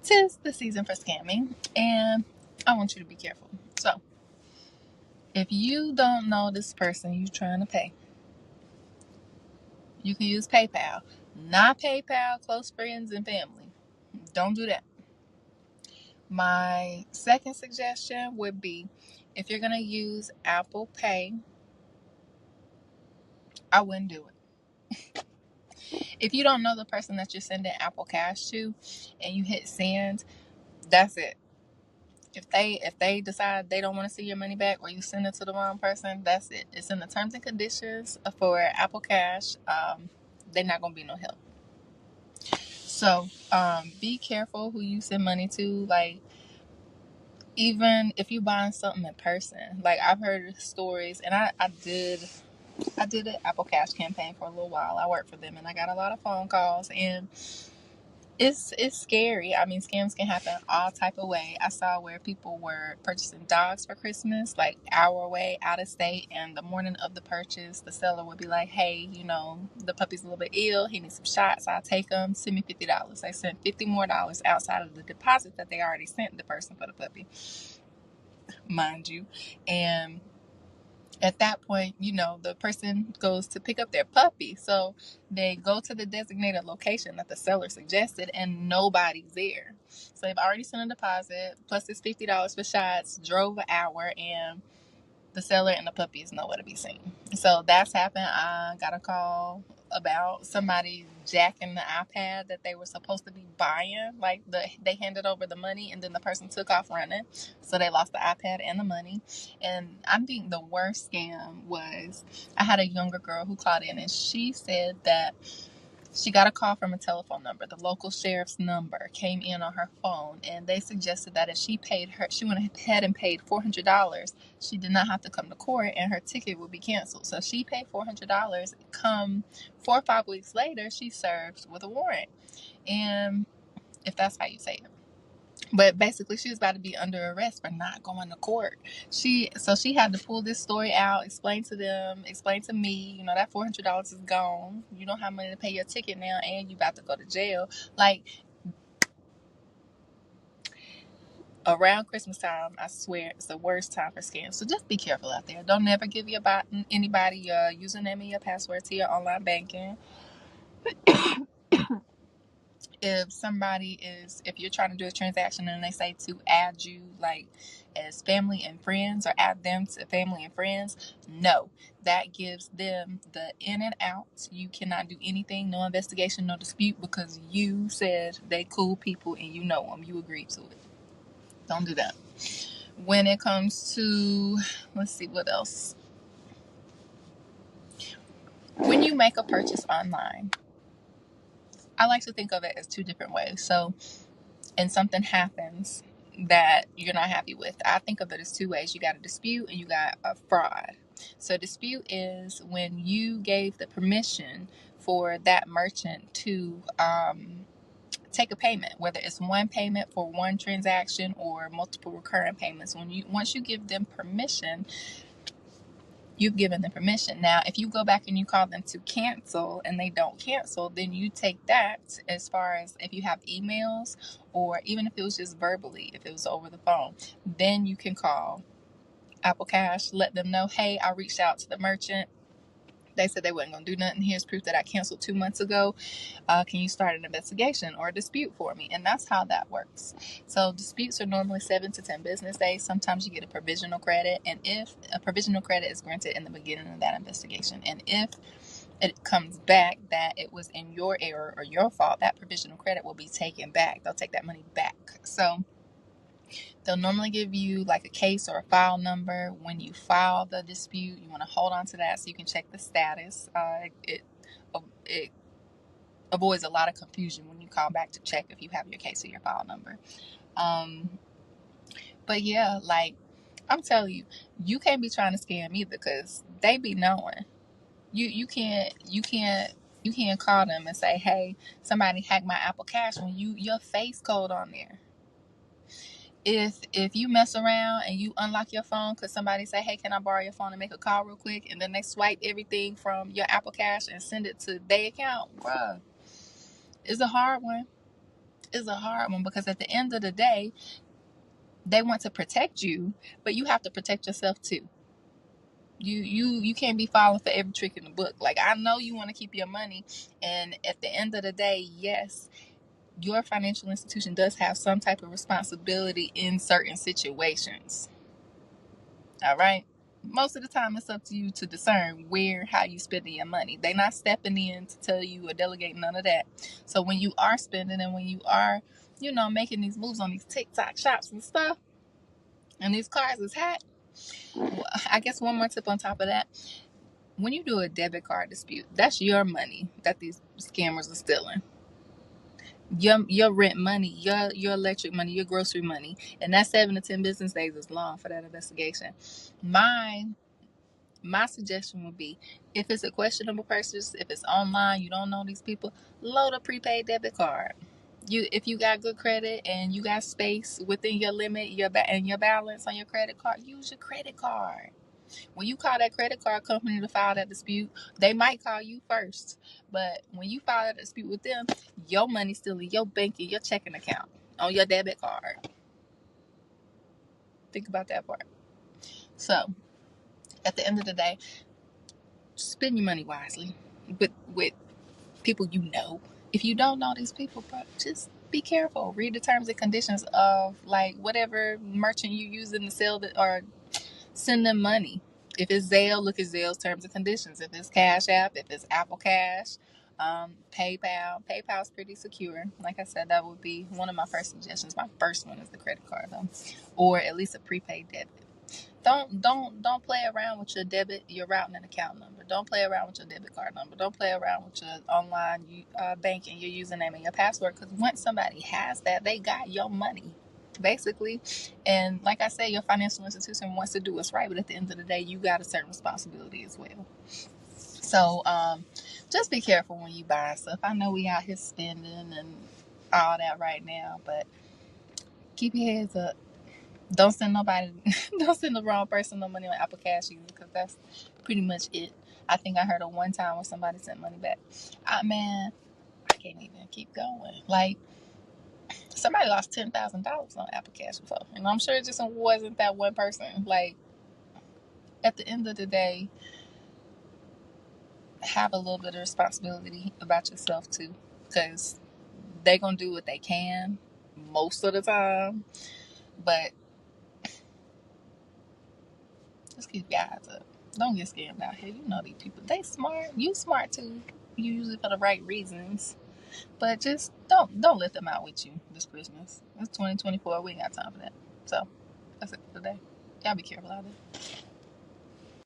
'tis the season for scamming, and I want you to be careful. So, if you don't know this person you're trying to pay, you can use PayPal. Not PayPal, close friends and family. Don't do that. My second suggestion would be if you're going to use Apple Pay, I wouldn't do it. If you don't know the person that you're sending Apple Cash to and you hit send, that's it. If they decide they don't want to see your money back or you send it to the wrong person, that's it. It's in the terms and conditions for Apple Cash. They're not gonna be no help. So be careful who you send money to. Like, even if you buying something in person, like I've heard stories, and I did an Apple Cash campaign for a little while. I worked for them, and I got a lot of phone calls, and it's scary. I mean, scams can happen all type of way. I saw where people were purchasing dogs for Christmas, like hour away, out of state, and the morning of the purchase, the seller would be like, "Hey, the puppy's a little bit ill. He needs some shots. I'll take him. Send me $50." They sent $50 more outside of the deposit that they already sent the person for the puppy, mind you, and at that point, the person goes to pick up their puppy. So they go to the designated location that the seller suggested, and nobody's there. So they've already sent a deposit, plus this $50 for shots, drove an hour, and the seller and the puppy is nowhere to be seen. So that's happened. I got a call about somebody jacking the iPad that they were supposed to be buying. Like, they handed over the money and then the person took off running. So they lost the iPad and the money. And I think the worst scam was, I had a younger girl who called in and she said that she got a call from a telephone number. The local sheriff's number came in on her phone, and they suggested that if she went ahead and paid $400, she did not have to come to court, and her ticket would be canceled. So she paid $400. Come 4 or 5 weeks later, she served with a warrant, and if that's how you say it. But basically, she was about to be under arrest for not going to court. She had to pull this story out, explain to them, explain to me, that $400 is gone. You don't have money to pay your ticket now, and you about to go to jail. Like, around Christmas time, I swear it's the worst time for scams. So just be careful out there. Don't never give anybody your username and your password to your online banking. If you're trying to do a transaction and they say to add you, like, as family and friends, or add them to family and friends, no, that gives them the in and out. You cannot do anything, no investigation, no dispute, because you said they cool people and you know them, you agreed to it. Don't do that. When it comes to, let's see what else, when you make a purchase online, I like to think of it as two different ways. So, and something happens that you're not happy with, I think of it as two ways. You got a dispute and you got a fraud. So dispute is when you gave the permission for that merchant to take a payment, whether it's one payment for one transaction or multiple recurring payments. Once you give them permission, you've given them permission. Now, if you go back and you call them to cancel and they don't cancel, then you take that, as far as if you have emails, or even if it was just verbally, if it was over the phone, then you can call Apple Cash, let them know, hey, I reached out to the merchant. They said they wasn't going to do nothing. Here's proof that I canceled 2 months ago. Can you start an investigation or a dispute for me? And that's how that works. So disputes are normally 7 to 10 business days. Sometimes you get a provisional credit. And if a provisional credit is granted in the beginning of that investigation, and if it comes back that it was in your error or your fault, that provisional credit will be taken back. They'll take that money back. So they'll normally give you like a case or a file number. When you file the dispute, you want to hold on to that so you can check the status. It avoids a lot of confusion when you call back to check if you have your case or your file number. But yeah, like, I'm telling you, you can't be trying to scam either, because they be knowing. You can't call them and say, hey, somebody hacked my Apple Cash, when your face code on there. If you mess around and you unlock your phone because somebody say, hey, can I borrow your phone and make a call real quick, and then they swipe everything from your Apple Cash and send it to their account, bruh, it's a hard one. is a hard one, because at the end of the day, they want to protect you, but you have to protect yourself too. You can't be falling for every trick in the book. Like, I know you want to keep your money, and at the end of the day, yes, your financial institution does have some type of responsibility in certain situations. All right. Most of the time, it's up to you to discern how you spending your money. They're not stepping in to tell you or delegate none of that. So when you are spending, and when you are, making these moves on these TikTok shops and stuff, and these cars is hot, I guess one more tip on top of that: when you do a debit card dispute, that's your money that these scammers are stealing. Your rent money, your electric money, your grocery money, and that 7 to 10 business days is long for that investigation. My suggestion would be, if it's a questionable purchase, if it's online, you don't know these people, load a prepaid debit card. If you got good credit and you got space within your limit, and your balance on your credit card, use your credit card. When you call that credit card company to file that dispute, they might call you first. But when you file that dispute with them, your money's still in your bank and your checking account on your debit card. Think about that part. So, at the end of the day, spend your money wisely with people you know. If you don't know these people, bro, just be careful. Read the terms and conditions of, like, whatever merchant you using to sell or send them money. If it's Zelle, look at Zelle's terms and conditions. If it's Cash App, if it's Apple Cash, PayPal's pretty secure. Like I said, that would be one of my first suggestions. My first one is the credit card, though, or at least a prepaid debit. Don't play around with your debit, your routing and account number. Don't play around with your debit card number. Don't play around with your online banking, your username and your password, because once somebody has that, they got your money, basically. And like I said, your financial institution wants to do what's right, but at the end of the day, you got a certain responsibility as well. So just be careful when you buy stuff. I know we out here spending and all that right now, but keep your heads up. Don't send the wrong person no money on Apple Cash either, because that's pretty much it. I think I heard of one time where somebody sent money back. Man, I can't even keep going. Like, somebody lost $10,000 on Apple Cash before, and I'm sure it just wasn't that one person. Like, at the end of the day, have a little bit of responsibility about yourself too, because they gonna do what they can most of the time, but just keep your eyes up. Don't get scammed out here. You know these people. They smart. You smart too. You use it for the right reasons. But just don't let them out with you this Christmas. It's 2024. We ain't got time for that. So that's it for today. Y'all be careful out there.